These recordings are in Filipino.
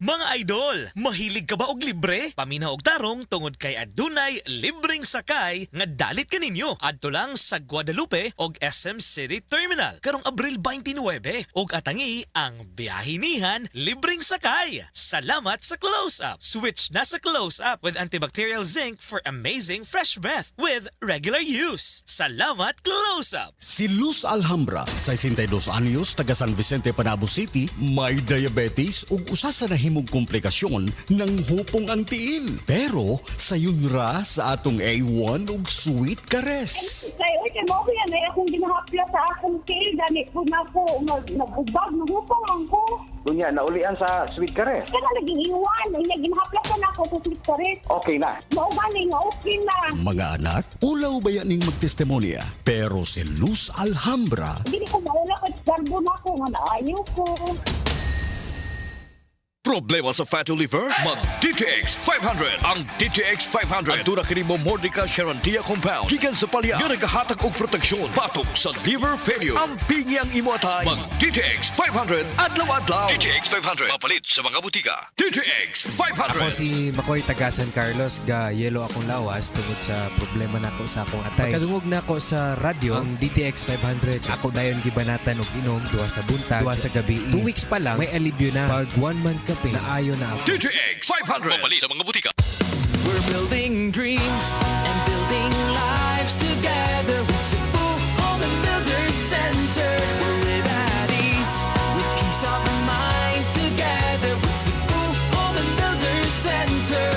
Mga idol, mahilig ka ba og libre? Paminaw og tarong tungod kay adunay libreng sakay nga dalit kaninyo adto lang sa Guadalupe og SM City Terminal karong Abril 29 og atangi ang biyahinihan libreng sakay. Salamat sa Close Up. Switch na sa Close Up with antibacterial zinc for amazing fresh breath with regular use. Salamat Close Up. Si Luz Alhambra, 62 anyos, taga San Vicente, Panabo City, may diabetes ug usa sa nahimong komplikasyon ng hupong ang tiil. Pero sayon ra sa atong A1 ug sweet caress. Kaya okay mo yan ay akong ginahapla sa akong tiil gani po na ako nagubag nahupong man ko. Dunya, naulian sa sweet caress. Kaya naging iwan ay ginahapla sa nako sa sweet caress. Okay na. Mao gani nga okay na. Mga anak, ulaw ba yan ning magtestimonya? Pero si Luz Alhambra, Hindi ko maula ko garbo na ako nga naayo ko. Problema sa fatty liver? Mag-DTX 500! Ang DTX 500 aduna kini mo Mordica Charantia Compound gikan sa palya nga nagahatag og proteksyon batok sa liver failure. Ang pingi ang imo atay. Mag-DTX 500 adlaw-adlaw. DTX 500 mapalit sa mga butika. DTX 500. Ako si Makoy taga San Carlos, ga yelo akong lawas tungod sa problema nako sa akong atay. Pagkadungog nako sa radyo ang DTX 500. Ako dayon gibanatan og inom duha sa buntag, duha sa gabi. 2 weeks pa lang may alibyo na. Pag 1 month kape na ayo na ako. DTX 500 mapalit sa mga butika. We're building dreams and building lives together with Cebu Home and Builders Center. We'll live at ease with peace of mind together with Cebu Home and Builders Center.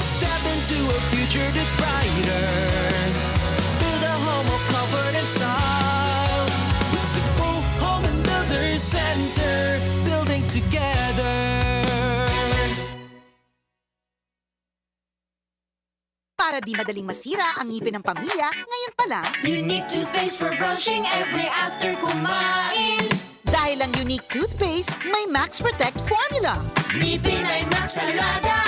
Step into a future that's brighter. Build a home of comfort and style with Cebu Home and Builders Center. Building together. Para di madaling masira ang ngipin ng pamilya, ngayon pa lang, Unique toothpaste for brushing every after kumain. dahil ang unique toothpaste, may Max Protect formula. Ngipin ay Max Alaga,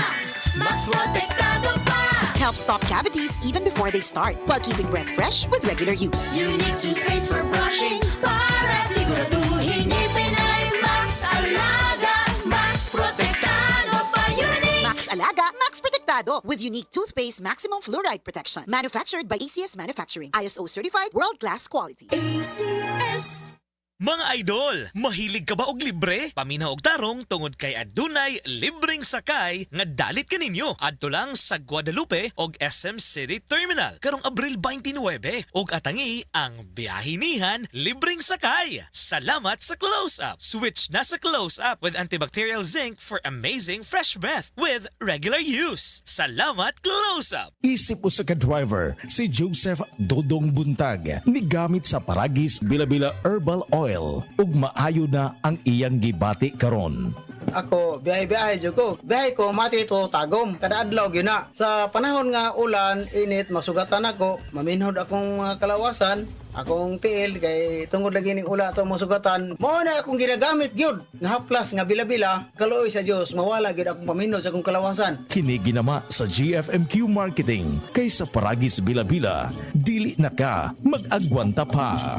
Max Protektado pa. Helps stop cavities even before they start, while keeping breath fresh with regular use. Unique toothpaste for brushing para siguraduhin. Ngipin ay Max Alaga, Max Protektado pa. Unique. Max Alaga, Max Protectado, with unique toothpaste maximum fluoride protection. Manufactured by ACS Manufacturing. ISO certified world-class quality. ACS. Mga idol, mahilig ka ba og libre? Paminaw og tarong tungod kay adunay libreng sakay nga dalit kaninyo adto lang sa Guadalupe og SM City Terminal karong Abril 29 og atangi ang biyahinihan libreng sakay. Salamat sa Close Up. Switch na sa Close Up with antibacterial zinc for amazing fresh breath with regular use. Salamat Close Up. Isip usa ka driver, si Joseph Dodong Buntag, ni gamit sa Paragis Bila-Bila Herbal Oil ug maayo na ang iyang gibati karon. Ako, biyahe-biyahe jud ko. Biyahe ko mati to tagom kada adlaw gyud na. Sa panahon nga ulan, init, masugatan ako, maminhod akong kalawasan, akong tiil kay tungod lagi ning ula to masugatan. Mao na akong ginagamit gyud. Nga haplas nga bila-bila, kaluoy sa Dios, mawala gyud akong paminhod sa akong kalawasan. Kini ginama sa GFMQ Marketing kay sa Paragis Bila-Bila, dili na ka mag-agwanta pa.